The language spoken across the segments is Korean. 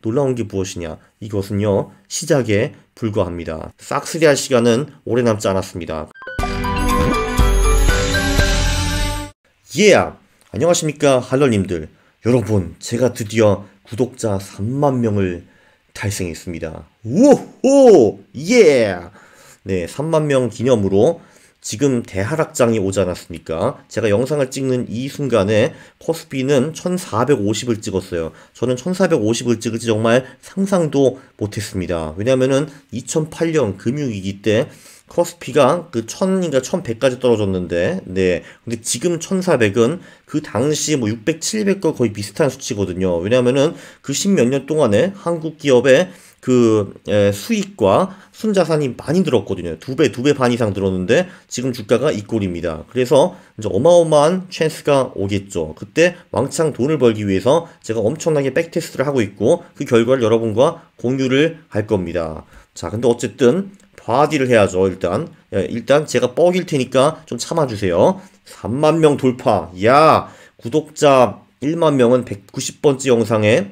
놀라운 게 무엇이냐? 이것은요, 시작에 불과합니다. 싹쓸이 할 시간은 오래 남지 않았습니다. 안녕하십니까, 할러님들. 여러분, 제가 드디어 구독자 3만 명을 달성했습니다. 우호! 네, 3만 명 기념으로 지금 대하락장이 오지 않았습니까? 제가 영상을 찍는 이 순간에 코스피는 1450을 찍었어요. 저는 1450을 찍을지 정말 상상도 못했습니다. 왜냐면은 2008년 금융위기 때 코스피가 그 1000인가 1100까지 떨어졌는데, 네. 근데 지금 1400은 그 당시 뭐 600, 700과 거의 비슷한 수치거든요. 왜냐면은 그 10몇 년 동안에 한국 기업의 그 수익과 순자산이 많이 늘었거든요. 두 배 반 이상 늘었는데 지금 주가가 이 꼴입니다. 그래서 이제 어마어마한 찬스가 오겠죠. 그때 왕창 돈을 벌기 위해서 제가 엄청나게 백테스트를 하고 있고 그 결과를 여러분과 공유를 할 겁니다. 자, 근데 어쨌든 바디를 해야죠. 일단 제가 뻑일 테니까 좀 참아주세요. 3만 명 돌파. 구독자 1만 명은 190번째 영상에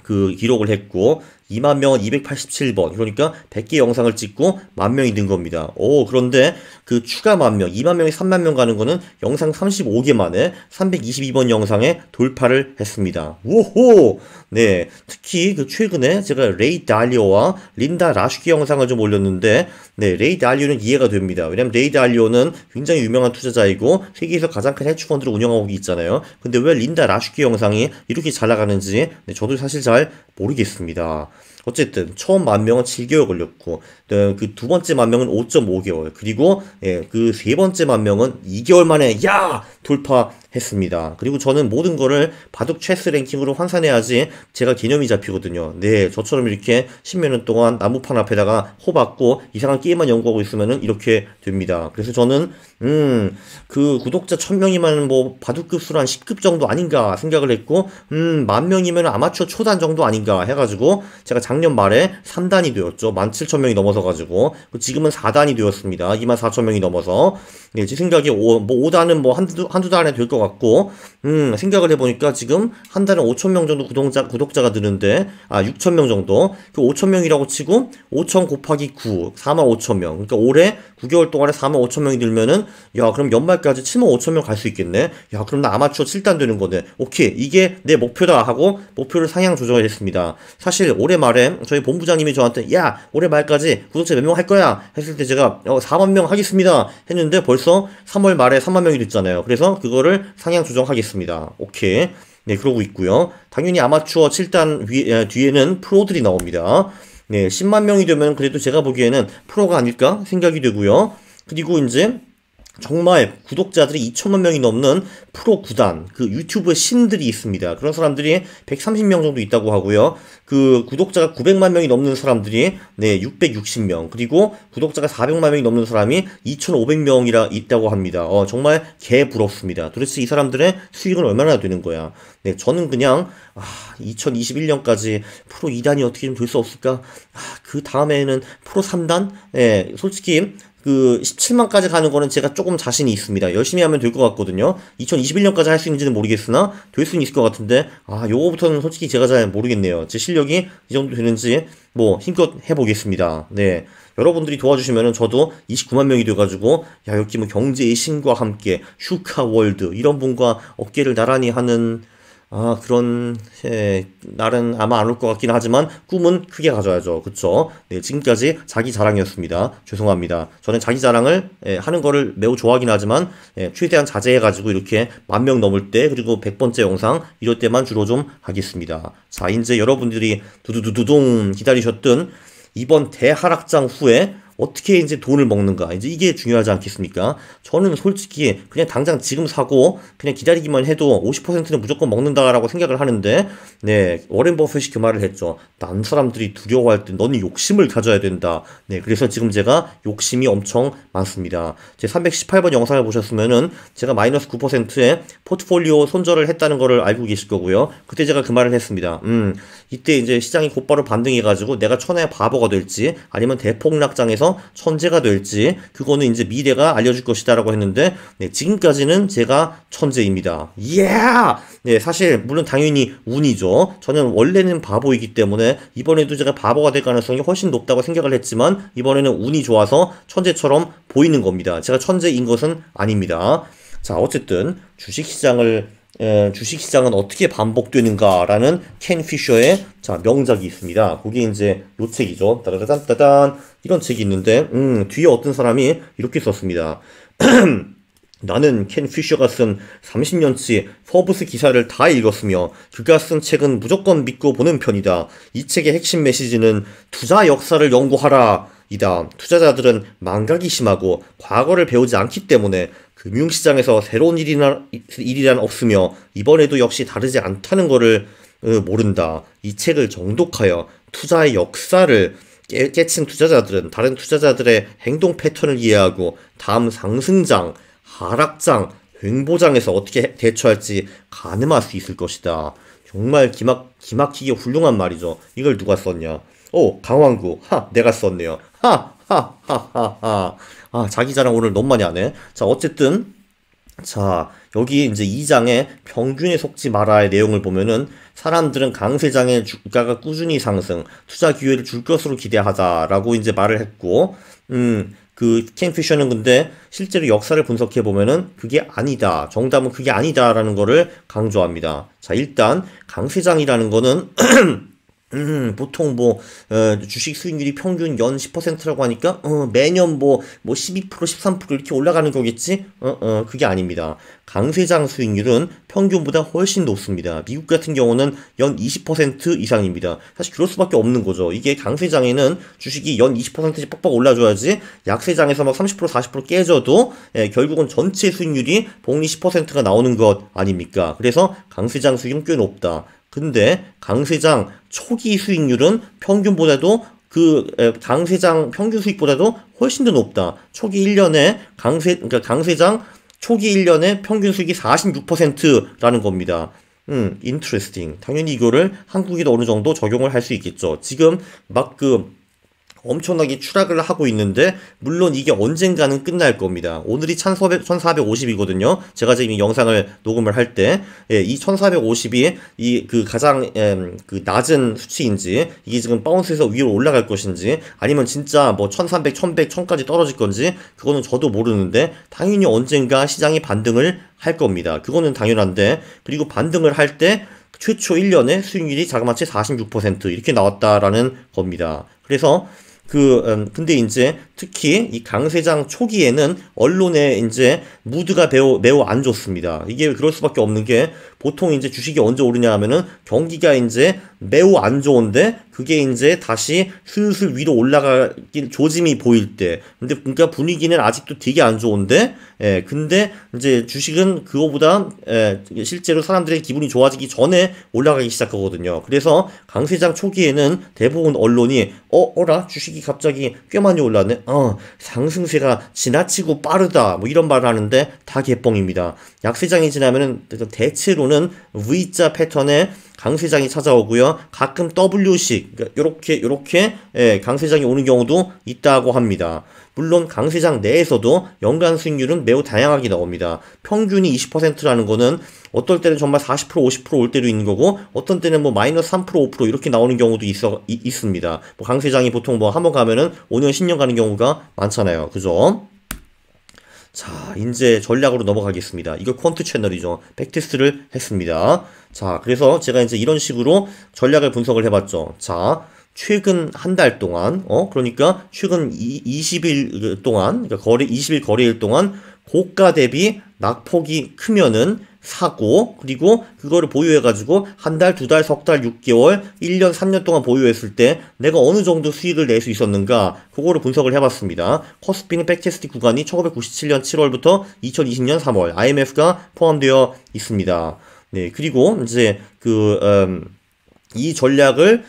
그 기록을 했고 2만 명은 287번, 그러니까 100개 영상을 찍고 10,000명이 된 겁니다. 그런데 그 추가 10,000명, 2만 명이 3만 명 가는 거는 영상 35개 만에 322번 영상에 돌파를 했습니다. 우호! 네, 특히 그 최근에 제가 레이 달리오와 린다 라슈키 영상을 좀 올렸는데, 네, 레이 달리오는 이해가 됩니다. 왜냐면 레이 달리오는 굉장히 유명한 투자자이고 세계에서 가장 큰 헤지펀드를 운영하고 있잖아요. 근데 왜 린다 라슈키 영상이 이렇게 잘 나가는지, 네, 저도 사실 잘 모르겠습니다. 어쨌든 처음 10,000명은 7개월 걸렸고 그 두 번째 10,000명은 5.5개월, 그리고 그 세 번째 10,000명은 2개월 만에 돌파했습니다. 그리고 저는 모든 거를 바둑 체스 랭킹으로 환산해야지 제가 개념이 잡히거든요. 네, 저처럼 이렇게 10몇 년 동안 나무판 앞에다가 호박고 이상한 게임만 연구하고 있으면은 이렇게 됩니다. 그래서 저는 그 구독자 1000명이면 뭐 바둑급수로 한 10급 정도 아닌가 생각을 했고 10,000명이면 아마추어 초단 정도 아닌가 해가지고 제가 작년 말에 3단이 되었죠. 17,000명이 넘어서 가지고 지금은 4단이 되었습니다. 24,000명이 넘어서. 네, 제 생각에 5단은 뭐 한두 달에 될 것 같고 생각을 해보니까 지금 한 달에 5,000명 정도 구독자가 드는데 6,000명 정도, 그 5,000명이라고 치고 5,000 곱하기 9 45,000명, 그러니까 올해 9개월 동안에 45,000명이 들면은 그럼 연말까지 75,000명 갈 수 있겠네. 그럼 나 아마추어 7단 되는 거네. 오케이, 이게 내 목표다 하고 목표를 상향 조정을 했습니다. 사실 올해 말에 저희 본부장님이 저한테 올해 말까지 구독자 몇 명 할 거야 했을 때 제가 4만 명 하겠습니다 했는데 벌써 3월 말에 3만 명이 됐잖아요. 그래서 그거를 상향 조정하겠습니다. 오케이. 네, 그러고 있고요. 당연히 아마추어 7단 뒤에는 프로들이 나옵니다. 네, 10만 명이 되면 그래도 제가 보기에는 프로가 아닐까 생각이 되고요. 그리고 이제 정말 구독자들이 2천만 명이 넘는 프로 구단, 그 유튜브의 신들이 있습니다. 그런 사람들이 130명 정도 있다고 하고요. 그 구독자가 900만 명이 넘는 사람들이 660명, 그리고 구독자가 400만 명이 넘는 사람이 2,500명이라 있다고 합니다. 정말 개부럽습니다. 도대체 이 사람들의 수익은 얼마나 되는 거야? 네, 저는 그냥 2021년까지 프로 2단이 어떻게 좀 될 수 없을까? 그 다음에는 프로 3단? 네, 솔직히 그 17만까지 가는 거는 제가 조금 자신이 있습니다. 열심히 하면 될 것 같거든요. 2021년까지 할 수 있는지는 모르겠으나 될 수는 있을 것 같은데 요거부터는 솔직히 제가 잘 모르겠네요. 제 실력이 이 정도 되는지 뭐 힘껏 해보겠습니다. 네, 여러분들이 도와주시면은 저도 29만 명이 돼가지고 여기 뭐 경제의 신과 함께 슈카월드 이런 분과 어깨를 나란히 하는 그런 날은 아마 안 올 것 같긴 하지만 꿈은 크게 가져야죠. 그쵸? 네, 지금까지 자기 자랑이었습니다. 죄송합니다. 저는 자기 자랑을 하는 거를 매우 좋아하긴 하지만 최대한 자제해가지고 이렇게 10,000명 넘을 때, 그리고 100번째 영상 이럴 때만 주로 좀 하겠습니다. 자, 이제 여러분들이 두두두두둥 기다리셨던 이번 대하락장 후에 어떻게 이제 돈을 먹는가, 이제 이게 중요하지 않겠습니까? 저는 솔직히 그냥 당장 지금 사고 그냥 기다리기만 해도 50%는 무조건 먹는다라고 생각을 하는데, 네, 워렌 버핏이 그 말을 했죠. 딴 사람들이 두려워할 때 너는 욕심을 가져야 된다. 네, 그래서 지금 제가 욕심이 엄청 많습니다. 제 318번 영상을 보셨으면은 제가 마이너스 9%의 포트폴리오 손절을 했다는 거를 알고 계실 거고요. 그때 제가 그 말을 했습니다. 이때 이제 시장이 곧바로 반등해가지고 내가 천하의 바보가 될지 아니면 대폭락장에서 통해서 천재가 될지 그거는 이제 미래가 알려줄 것이다라고 했는데 네, 지금까지는 제가 천재입니다. 예! 네, 사실 물론 당연히 운이죠. 저는 원래는 바보이기 때문에 이번에도 제가 바보가 될 가능성이 훨씬 높다고 생각을 했지만 이번에는 운이 좋아서 천재처럼 보이는 겁니다. 제가 천재인 것은 아닙니다. 자, 어쨌든 주식시장은 어떻게 반복되는가라는 켄 피셔의 자, 명작이 있습니다. 거기 이제 요 책이죠. 따다단따단 이런 책이 있는데 뒤에 어떤 사람이 이렇게 썼습니다. 나는 켄 피셔가 쓴 30년치 포브스 기사를 다 읽었으며 그가 쓴 책은 무조건 믿고 보는 편이다. 이 책의 핵심 메시지는 투자 역사를 연구하라 이다. 투자자들은 망각이 심하고 과거를 배우지 않기 때문에 금융시장에서 새로운 일이란 없으며 이번에도 역시 다르지 않다는 것을 모른다. 이 책을 정독하여 투자의 역사를 깨친 투자자들은 다른 투자자들의 행동 패턴을 이해하고 다음 상승장, 하락장, 횡보장에서 어떻게 대처할지 가늠할 수 있을 것이다. 정말 기막히게 훌륭한 말이죠. 이걸 누가 썼냐? 강왕구. 내가 썼네요. 아, 자기 자랑 오늘 너무 많이 하네. 자, 어쨌든 자, 여기 이제 2장에 평균에 속지 마라의 내용을 보면은 사람들은 강세장의 주가가 꾸준히 상승, 투자 기회를 줄 것으로 기대하다라고 이제 말을 했고, 그 켄 피셔는 근데 실제로 역사를 분석해 보면은 그게 아니다. 정답은 그게 아니다라는 거를 강조합니다. 자, 일단 강세장이라는 거는 보통 주식 수익률이 평균 연 10%라고 하니까, 매년 12%, 13% 이렇게 올라가는 거겠지? 그게 아닙니다. 강세장 수익률은 평균보다 훨씬 높습니다. 미국 같은 경우는 연 20% 이상입니다. 사실 그럴 수밖에 없는 거죠. 이게 강세장에는 주식이 연 20%씩 빡빡 올라줘야지, 약세장에서 막 30%, 40% 깨져도, 결국은 전체 수익률이 복리 10%가 나오는 것 아닙니까? 그래서 강세장 수익은 꽤 높다. 근데 강세장 초기 수익률은 평균보다도 강세장 평균 수익보다도 훨씬 더 높다. 초기 1년에 그러니까 강세장 초기 1년에 평균 수익이 46%라는 겁니다. interesting. 당연히 이거를 한국에도 어느 정도 적용을 할 수 있겠죠. 지금 막 엄청나게 추락을 하고 있는데 물론 이게 언젠가는 끝날 겁니다. 오늘이 1450이거든요. 제가 지금 이 영상을 녹음을 할 때, 이 1450이 가장 낮은 수치인지 이게 지금 바운스에서 위로 올라갈 것인지 아니면 진짜 1300, 1100, 1000까지 떨어질 건지 그거는 저도 모르는데 당연히 언젠가 시장이 반등을 할 겁니다. 그거는 당연한데, 그리고 반등을 할 때 최초 1년에 수익률이 자그마치 46% 이렇게 나왔다라는 겁니다. 그래서 근데 이제 특히 이 강세장 초기에는 언론의 이제 무드가 매우 안 좋습니다. 이게 그럴 수밖에 없는 게 보통 이제 주식이 언제 오르냐 하면은 경기가 이제 매우 안 좋은데 그게 이제 다시 슬슬 위로 올라가길 조짐이 보일 때. 근데 그러니까 분위기는 아직도 되게 안 좋은데, 근데 이제 주식은 그거보다 실제로 사람들의 기분이 좋아지기 전에 올라가기 시작하거든요. 그래서 강세장 초기에는 대부분 언론이 어라 주식이 갑자기 꽤 많이 올랐네. 상승세가 지나치고 빠르다. 이런 말을 하는데 다 개뻥입니다. 약세장이 지나면은 대체로는 V자 패턴의 강세장이 찾아오고요. 가끔 W식, 그러니까 요렇게 강세장이 오는 경우도 있다고 합니다. 물론 강세장 내에서도 연간 수익률은 매우 다양하게 나옵니다. 평균이 20%라는 거는 어떨 때는 정말 40%, 50%올 때도 있는 거고 어떤 때는 마이너스 3%, 5% 이렇게 나오는 경우도 있습니다. 강세장이 보통 한번 가면은 5년, 10년 가는 경우가 많잖아요. 그죠? 자, 이제 전략으로 넘어가겠습니다. 이거 퀀트 채널이죠. 백테스트를 했습니다. 자, 그래서 제가 이제 이런 식으로 전략을 분석을 해봤죠. 자, 최근 한 달 동안, 그러니까 최근 20일 동안, 그러니까 20일 거래일 동안 고가 대비 낙폭이 크면은 사고, 그리고 그거를 보유해가지고 한 달, 두 달, 석 달, 6개월, 1년, 3년 동안 보유했을 때 내가 어느 정도 수익을 낼 수 있었는가, 그거를 분석을 해봤습니다. 코스피는 백테스트 구간이 1997년 7월부터 2020년 3월, IMF가 포함되어 있습니다. 네, 그리고 이제 이 전략을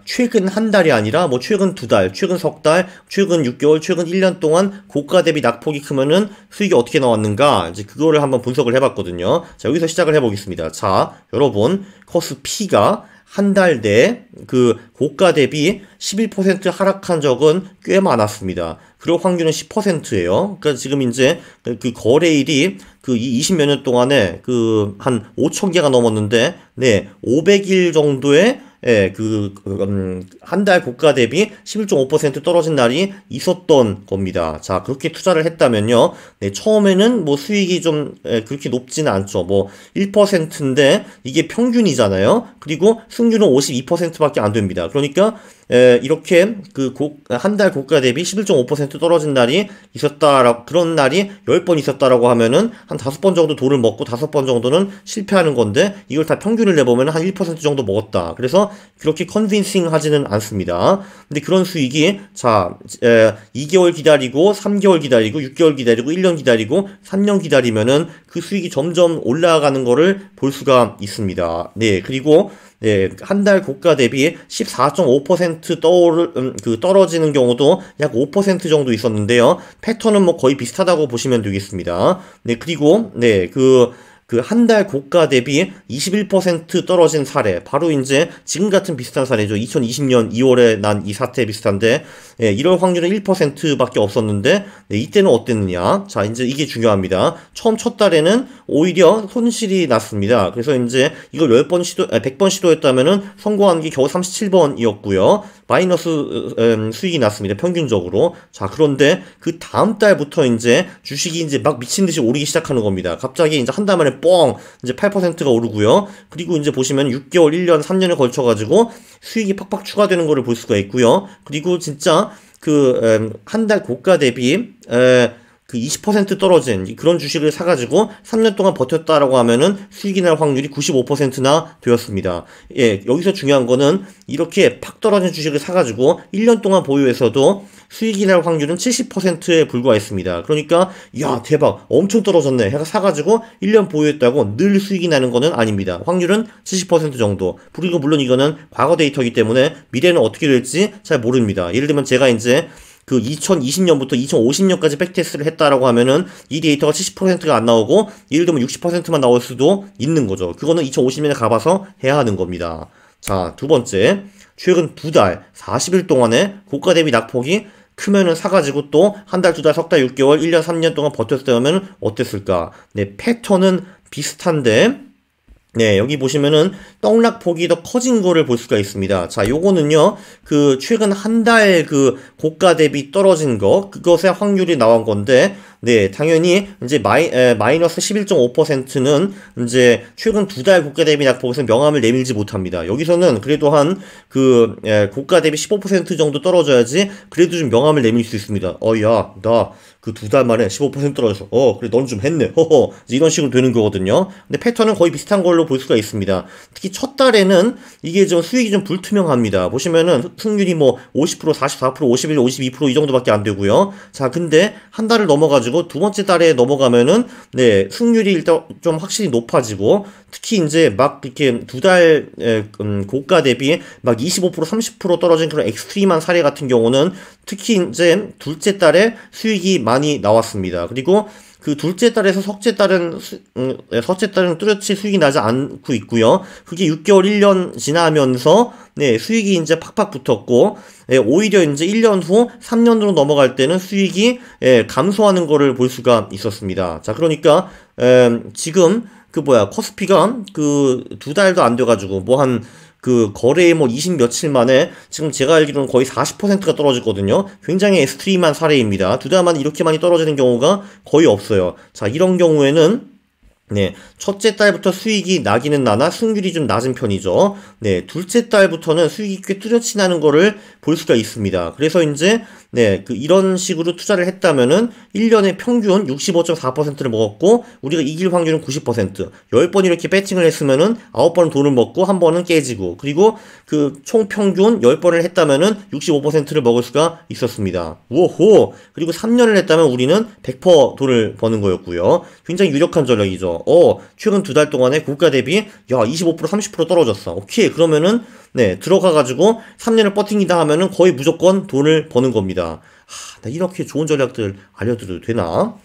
최근 한 달이 아니라 최근 두 달, 최근 석 달, 최근 6개월, 최근 1년 동안 고가 대비 낙폭이 크면은 수익이 어떻게 나왔는가, 이제 그거를 한번 분석을 해봤거든요. 자, 여기서 시작을 해보겠습니다. 자, 여러분, 코스피가 한 달 내 그 고가 대비 11% 하락한 적은 꽤 많았습니다. 그럴 확률은 10%예요. 그러니까 지금 이제 그 거래일이 그 20몇 년 동안에 그 한 5천 개가 넘었는데, 네, 500일 정도의 한 달 고가 대비 11.5% 떨어진 날이 있었던 겁니다. 자, 그렇게 투자를 했다면요. 네, 처음에는 뭐 수익이 좀, 그렇게 높지는 않죠. 뭐, 1%인데, 이게 평균이잖아요. 그리고 승률은 52%밖에 안 됩니다. 그러니까, 이렇게 한 달 고가 대비 11.5% 떨어진 날이 그런 날이 10번 있었다라고 하면은 한 5번 정도 돈을 먹고 5번 정도는 실패하는 건데, 이걸 다 평균을 내보면 한 1% 정도 먹었다. 그래서 그렇게 컨빈싱 하지는 않습니다. 근데 그런 수익이, 자, 2개월 기다리고, 3개월 기다리고, 6개월 기다리고, 1년 기다리고, 3년 기다리면은 그 수익이 점점 올라가는 거를 볼 수가 있습니다. 네, 그리고 네, 한 달 고가 대비 14.5% 떨어지는 경우도 약 5% 정도 있었는데요. 패턴은 뭐 거의 비슷하다고 보시면 되겠습니다. 네, 그리고, 네, 한 달 고가 대비 21% 떨어진 사례. 바로 이제 지금 같은 비슷한 사례죠. 2020년 2월에 난 이 사태 비슷한데, 예, 이럴 확률은 1%밖에 없었는데, 네, 이때는 어땠느냐. 자, 이제 이게 중요합니다. 처음 첫 달에는 오히려 손실이 났습니다. 그래서 이제 이걸 100번 시도했다면은 성공한 게 겨우 37번이었고요. 마이너스 수익이 났습니다. 평균적으로. 자, 그런데 그 다음 달부터 이제 주식이 이제 막 미친 듯이 오르기 시작하는 겁니다. 갑자기 이제 한 달 만에 뻥 이제 8%가 오르고요. 그리고 이제 보시면 6개월, 1년, 3년에 걸쳐 가지고 수익이 팍팍 추가되는 거를 볼 수가 있고요. 그리고 진짜 한 달 고가 대비 20% 떨어진 그런 주식을 사가지고 3년 동안 버텼다라고 하면은 수익이 날 확률이 95%나 되었습니다. 예, 여기서 중요한 거는 이렇게 팍 떨어진 주식을 사가지고 1년 동안 보유해서도 수익이 날 확률은 70%에 불과했습니다. 그러니까, 야, 대박, 엄청 떨어졌네. 해가 사가지고 1년 보유했다고 늘 수익이 나는 거는 아닙니다. 확률은 70% 정도. 그리고 물론 이거는 과거 데이터이기 때문에 미래는 어떻게 될지 잘 모릅니다. 예를 들면 제가 이제 2020년부터 2050년까지 백테스트를 했다라고 하면은 이 데이터가 70%가 안 나오고 예를 들면 60%만 나올 수도 있는 거죠. 그거는 2050년에 가봐서 해야 하는 겁니다. 자, 두 번째. 최근 2달, 40일 동안에 고가 대비 낙폭이 크면은 사가지고 또 한 달, 2달, 석 달, 6개월, 1년, 3년 동안 버텼다면 어땠을까? 네, 패턴은 비슷한데, 네, 여기 보시면은 떡락폭이 더 커진 거를 볼 수가 있습니다. 자, 요거는요, 최근 한 달 고가 대비 떨어진 거, 그것의 확률이 나온 건데, 네, 당연히 이제 마이너스 11.5%는 이제 최근 2달 고가 대비 낙폭에서 명암을 내밀지 못합니다. 여기서는 그래도 고가 대비 15% 정도 떨어져야지 그래도 좀 명암을 내밀 수 있습니다. 야, 나 2달 만에 15% 떨어졌어. 그래, 넌 좀 했네. 허허. 이런 식으로 되는 거거든요. 근데 패턴은 거의 비슷한 걸로 볼 수가 있습니다. 특히 첫 달에는 이게 좀 수익이 좀 불투명합니다. 보시면은 승률이 뭐 50%, 44%, 51, 52% 이 정도밖에 안 되고요. 자, 근데 한 달을 넘어가지고 두 번째 달에 넘어가면은 네, 승률이 일단 좀 확실히 높아지고 특히 이제 막 이렇게 2달 고가 대비 막 25%, 30% 떨어진 그런 엑스트림한 사례 같은 경우는 특히 이제 둘째 달에 수익이 많이 나왔습니다. 그리고 둘째 달에서 셋째 달은 뚜렷이 수익이 나지 않고 있고요. 그게 6개월, 1년 지나면서 네, 수익이 이제 팍팍 붙었고 오히려 이제 1년 후 3년으로 넘어갈 때는 수익이 감소하는 거를 볼 수가 있었습니다. 자, 그러니까 지금 코스피가 2달도 안 돼가지고 거래에 20 며칠 만에 지금 제가 알기로는 거의 40%가 떨어졌거든요. 굉장히 엑스트림한 사례입니다. 2달 만에 이렇게 많이 떨어지는 경우가 거의 없어요. 자, 이런 경우에는 네, 첫째 달부터 수익이 나기는 나나 승률이 좀 낮은 편이죠. 네, 둘째 달부터는 수익이 꽤 뚜렷이 나는 거를 볼 수가 있습니다. 그래서 이제 네, 이런 식으로 투자를 했다면은 1년에 평균 65.4%를 먹었고 우리가 이길 확률은 90%. 10번 이렇게 배팅을 했으면은 9번은 돈을 먹고 한 번은 깨지고 그리고 총 평균 10번을 했다면은 65%를 먹을 수가 있었습니다. 오호! 그리고 3년을 했다면 우리는 100% 돈을 버는 거였고요. 굉장히 유력한 전략이죠. 최근 2달 동안에 고가 대비 25%, 30% 떨어졌어. 오케이. 그러면은 네, 들어가가지고 3년을 버틴다 하면은 거의 무조건 돈을 버는 겁니다. 나 이렇게 좋은 전략들 알려드려도 되나?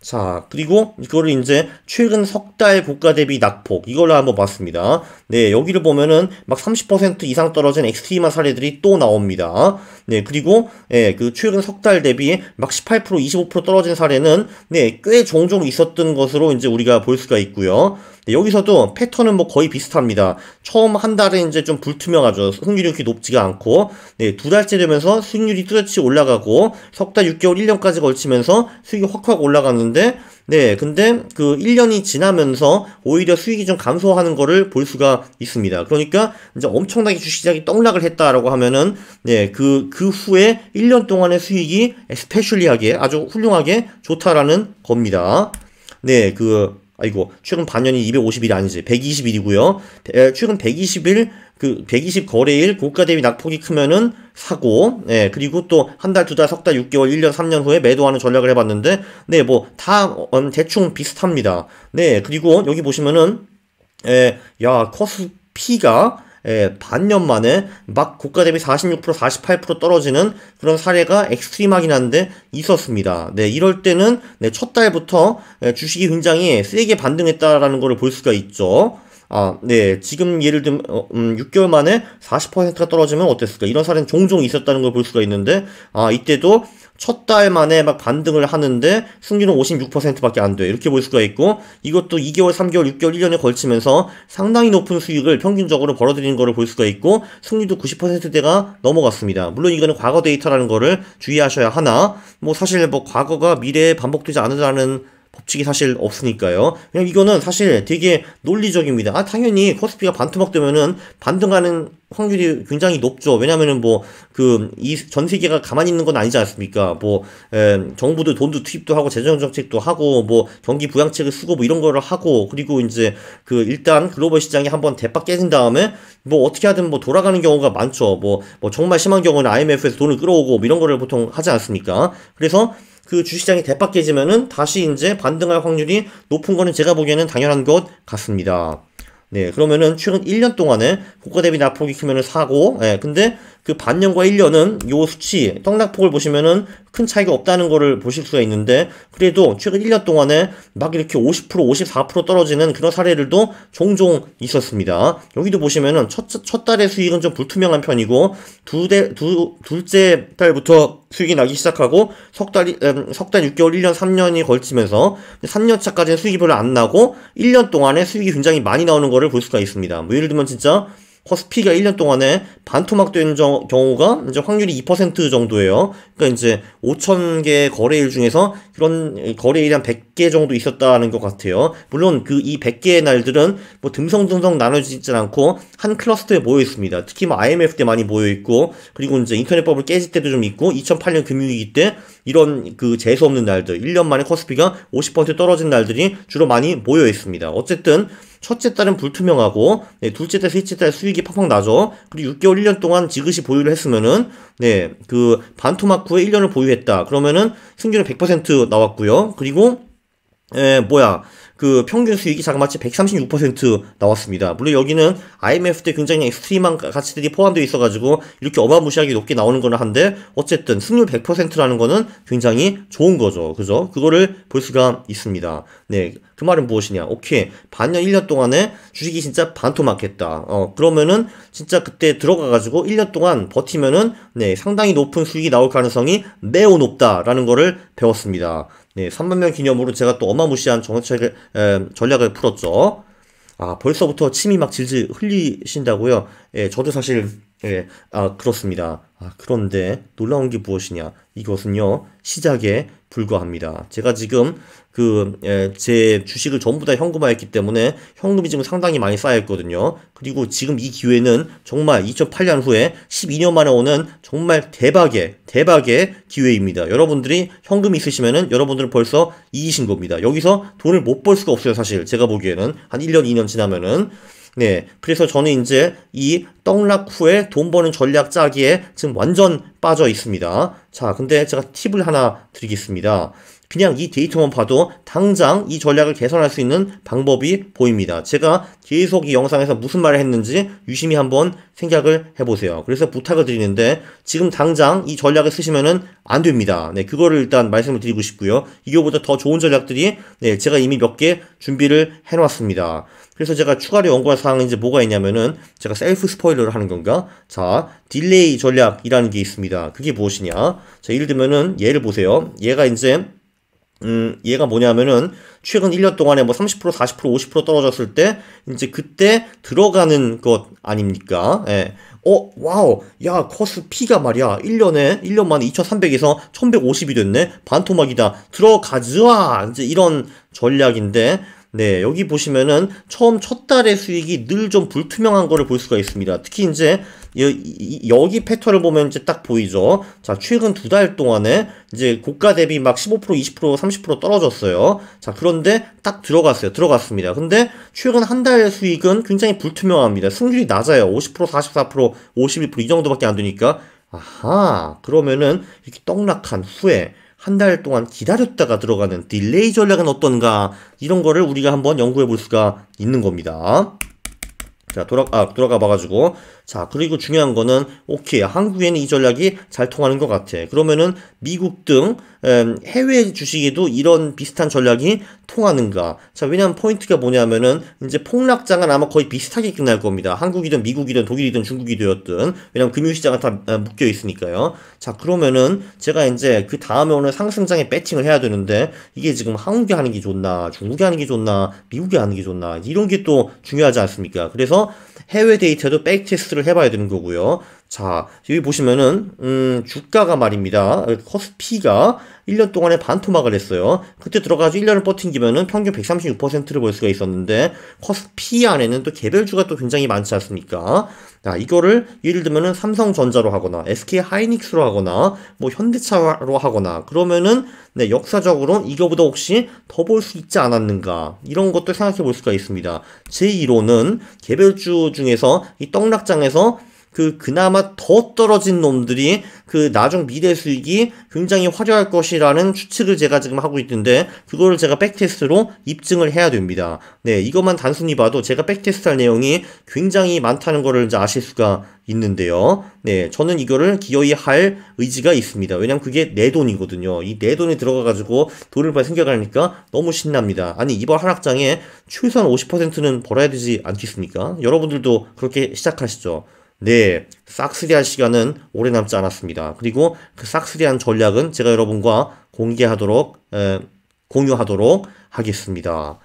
자, 그리고 이거를 이제 최근 석 달 고가 대비 낙폭 이걸로 한번 봤습니다. 네, 여기를 보면은 막 30% 이상 떨어진 엑스트림한 사례들이 또 나옵니다. 네, 그리고 예, 그 최근 석 달 대비 막 18%, 25% 떨어진 사례는 네, 꽤 종종 있었던 것으로 이제 우리가 볼 수가 있고요. 네, 여기서도 패턴은 뭐 거의 비슷합니다. 처음 한 달은 이제 좀 불투명하죠. 수익률이 그렇게 높지가 않고, 네, 두 달째 되면서 수익률이 뚜렷이 올라가고, 석 달, 6개월, 1년까지 걸치면서 수익이 확확 올라갔는데, 네, 근데 그 1년이 지나면서 오히려 수익이 좀 감소하는 거를 볼 수가 있습니다. 그러니까 이제 엄청나게 주식시장이 떡락을 했다라고 하면은, 네, 그 후에 1년 동안의 수익이 스페셜리하게 아주 훌륭하게 좋다라는 겁니다. 네, 아이고, 최근 반년이 250일이 아니지. 120일이고요. 최근 120일, 120 거래일 고가 대비 낙폭이 크면은 사고, 네, 그리고 또 한 달, 두 달, 석 달, 6개월, 1년, 3년 후에 매도하는 전략을 해봤는데, 네, 뭐, 다, 대충 비슷합니다. 네, 그리고 여기 보시면은, 코스피가 반년 만에 막 고가 대비 46%, 48% 떨어지는 그런 사례가 엑스트림하긴 한데 있었습니다. 네, 이럴 때는 네, 첫 달부터 주식이 굉장히 세게 반등했다라는 것을 볼 수가 있죠. 아, 네. 지금 예를 들면 6개월 만에 40%가 떨어지면 어땠을까? 이런 사례는 종종 있었다는 걸 볼 수가 있는데 아, 이때도 첫 달 만에 막 반등을 하는데 승률은 56%밖에 안 돼. 이렇게 볼 수가 있고 이것도 2개월, 3개월, 6개월, 1년에 걸치면서 상당히 높은 수익을 평균적으로 벌어들이는 거를 볼 수가 있고 승률도 90%대가 넘어갔습니다. 물론 이거는 과거 데이터라는 거를 주의하셔야 하나 뭐 사실 뭐 과거가 미래에 반복되지 않으라는 법칙이 사실 없으니까요. 그냥 이거는 사실 되게 논리적입니다. 아, 당연히 코스피가 반토막 되면은 반등하는 확률이 굉장히 높죠. 왜냐면은 뭐, 이 전 세계가 가만히 있는 건 아니지 않습니까? 뭐, 정부도 돈도 투입도 하고, 재정정책도 하고, 뭐, 경기 부양책을 쓰고, 뭐, 이런 거를 하고, 그리고 이제, 일단 글로벌 시장이 한번 대박 깨진 다음에, 뭐, 어떻게 하든 뭐, 돌아가는 경우가 많죠. 뭐, 정말 심한 경우는 IMF에서 돈을 끌어오고, 뭐 이런 거를 보통 하지 않습니까? 그래서, 주식시장이 대박 깨지면은 다시 이제 반등할 확률이 높은 거는 제가 보기에는 당연한 것 같습니다. 네, 그러면은 최근 1년 동안에 고가 대비 낙폭이 크면은 사고, 근데 반년과 1년은 요 수치, 떡락폭을 보시면은 큰 차이가 없다는 거를 보실 수가 있는데, 그래도 최근 1년 동안에 막 이렇게 50%, 54% 떨어지는 그런 사례들도 종종 있었습니다. 여기도 보시면은 첫 달의 수익은 좀 불투명한 편이고, 둘째 달부터 수익이 나기 시작하고, 석 달, 6개월, 1년, 3년이 걸치면서, 3년 차까지는 수익이 별로 안 나고, 1년 동안에 수익이 굉장히 많이 나오는 거를 볼 수가 있습니다. 뭐 예를 들면 진짜, 코스피가 1년 동안에 반토막 된 경우가 이제 확률이 2% 정도예요. 그러니까 이제 5,000개 거래일 중에서 그런 거래일이 한 100개 정도 있었다는 것 같아요. 물론 이 100개의 날들은 뭐 듬성듬성 나눠지진 않고 한 클러스터에 모여 있습니다. 특히 뭐 IMF 때 많이 모여 있고 그리고 이제 인터넷 버블 깨질 때도 좀 있고 2008년 금융위기 때 이런 재수 없는 날들 1년 만에 코스피가 50% 떨어진 날들이 주로 많이 모여 있습니다. 어쨌든 첫째 달은 불투명하고, 네, 둘째 달, 셋째 달 수익이 팍팍 나죠. 그리고 6개월, 1년 동안 지그시 보유를 했으면은, 네, 반토막 후에 1년을 보유했다. 그러면은 승률은 100% 나왔고요. 그리고, 평균 수익이 자그마치 136% 나왔습니다. 물론 여기는 IMF 때 굉장히 엑스트림한 가치들이 포함되어 있어가지고 이렇게 어마무시하게 높게 나오는 거는 한데 어쨌든 승률 100%라는 거는 굉장히 좋은 거죠. 그죠? 그거를 볼 수가 있습니다. 네. 그 말은 무엇이냐? 오케이. 반년 1년 동안에 주식이 진짜 반토막했다. 그러면은 진짜 그때 들어가가지고 1년 동안 버티면은 네, 상당히 높은 수익이 나올 가능성이 매우 높다라는 거를 배웠습니다. 네, 3만 명 기념으로 제가 또 어마무시한 전략을 풀었죠. 아, 벌써부터 침이 막 질질 흘리신다고요? 예, 저도 사실, 그렇습니다. 아, 그런데 놀라운 게 무엇이냐? 이것은요, 시작에 불과합니다. 제가 지금 제 주식을 전부 다 현금화했기 때문에 현금이 지금 상당히 많이 쌓여있거든요. 그리고 지금 이 기회는 정말 2008년 후에 12년 만에 오는 정말 대박의 기회입니다. 여러분들이 현금이 있으시면은 여러분들은 벌써 이기신 겁니다. 여기서 돈을 못 벌 수가 없어요, 사실. 제가 보기에는. 한 1년, 2년 지나면은. 네. 그래서 저는 이제 이 떡락 후에 돈 버는 전략 짜기에 지금 완전 빠져 있습니다. 자, 근데 제가 팁을 하나 드리겠습니다. 그냥 이 데이터만 봐도 당장 이 전략을 개선할 수 있는 방법이 보입니다. 제가 계속 이 영상에서 무슨 말을 했는지 유심히 한번 생각을 해보세요. 그래서 부탁을 드리는데 지금 당장 이 전략을 쓰시면은 안 됩니다. 네, 그거를 일단 말씀을 드리고 싶고요. 이거보다 더 좋은 전략들이 네, 제가 이미 몇 개 준비를 해놨습니다. 그래서 제가 추가로 연구할 사항은 이제 뭐가 있냐면은 제가 셀프 스포일러를 하는 건가? 자, 딜레이 전략이라는 게 있습니다. 그게 무엇이냐? 자, 예를 들면은 얘를 보세요. 얘가 뭐냐면은 최근 1년 동안에 뭐 30%, 40%, 50% 떨어졌을 때 이제 그때 들어가는 것 아닙니까? 예. 와우. 야, 코스피가 말이야. 1년 만에 2300에서 1150이 됐네. 반토막이다. 들어가즈아. 이제 이런 전략인데 네, 여기 보시면은 처음 첫 달의 수익이 늘 좀 불투명한 거를 볼 수가 있습니다. 특히 이제 여기 패턴을 보면 이제 딱 보이죠. 자, 최근 두 달 동안에 이제 고가 대비 막 15%, 20%, 30% 떨어졌어요. 자, 그런데 딱 들어갔습니다. 근데 최근 한 달 수익은 굉장히 불투명합니다. 승률이 낮아요. 50%, 44%, 51%이 정도밖에 안 되니까 아하, 그러면은 이렇게 떡락한 후에 한 달 동안 기다렸다가 들어가는 딜레이 전략은 어떤가 이런 거를 우리가 한번 연구해 볼 수가 있는 겁니다. 자, 돌아가 봐가지고. 자, 그리고 중요한 거는, 오케이. 한국에는 이 전략이 잘 통하는 것 같아. 그러면은, 미국 등, 해외 주식에도 이런 비슷한 전략이 통하는가. 자, 왜냐면 포인트가 뭐냐면은, 이제 폭락장은 아마 거의 비슷하게 끝날 겁니다. 한국이든 미국이든 독일이든 중국이든, 왜냐면 금융시장은 다 묶여 있으니까요. 자, 그러면은, 제가 이제 그 다음에 오는 상승장에 배팅을 해야 되는데, 이게 지금 한국이 하는 게 좋나, 중국이 하는 게 좋나, 미국이 하는 게 좋나, 이런 게 또 중요하지 않습니까? 그래서, 해외 데이터도 백테스트를 해봐야 되는 거고요. 자, 여기 보시면은 주가가 말입니다. 코스피가 1년 동안에 반토막을 했어요. 그때 들어가서 1년을 버틴기면은 평균 136%를 볼 수가 있었는데 코스피 안에는 또 개별주가 또 굉장히 많지 않습니까? 자, 이거를 예를 들면은 삼성전자로 하거나 SK 하이닉스로 하거나 뭐 현대차로 하거나 그러면은 네, 역사적으로 이거보다 혹시 더 볼 수 있지 않았는가 이런 것도 생각해 볼 수가 있습니다. 제 이론은 개별주 중에서 이 떡락장에서 그나마 더 떨어진 놈들이 나중 미래 수익이 굉장히 화려할 것이라는 추측을 제가 지금 하고 있는데, 그거를 제가 백테스트로 입증을 해야 됩니다. 네, 이것만 단순히 봐도 제가 백테스트 할 내용이 굉장히 많다는 거를 이제 아실 수가 있는데요. 네, 저는 이거를 기어이 할 의지가 있습니다. 왜냐면 그게 내 돈이거든요. 이 내 돈이 들어가가지고 돈을 벌 생각을 하니까 너무 신납니다. 아니, 이번 하락장에 최소한 50%는 벌어야 되지 않겠습니까? 여러분들도 그렇게 시작하시죠. 네, 싹쓸이할 시간은 오래 남지 않았습니다. 그리고 그 싹쓸이한 전략은 제가 여러분과 공유하도록 하겠습니다.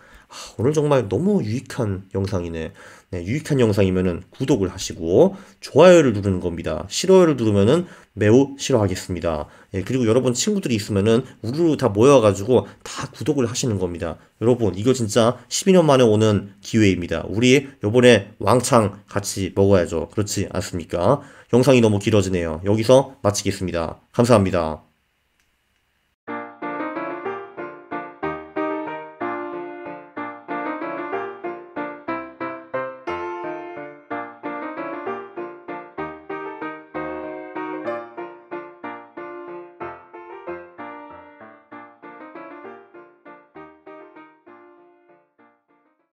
오늘 정말 너무 유익한 영상이네. 네, 유익한 영상이면은 구독을 하시고 좋아요를 누르는 겁니다. 싫어요를 누르면은 매우 싫어하겠습니다. 예, 그리고 여러분 친구들이 있으면은 우르르 다 모여가지고 다 구독을 하시는 겁니다. 여러분 이거 진짜 12년 만에 오는 기회입니다. 우리 요번에 왕창 같이 먹어야죠. 그렇지 않습니까? 영상이 너무 길어지네요. 여기서 마치겠습니다. 감사합니다.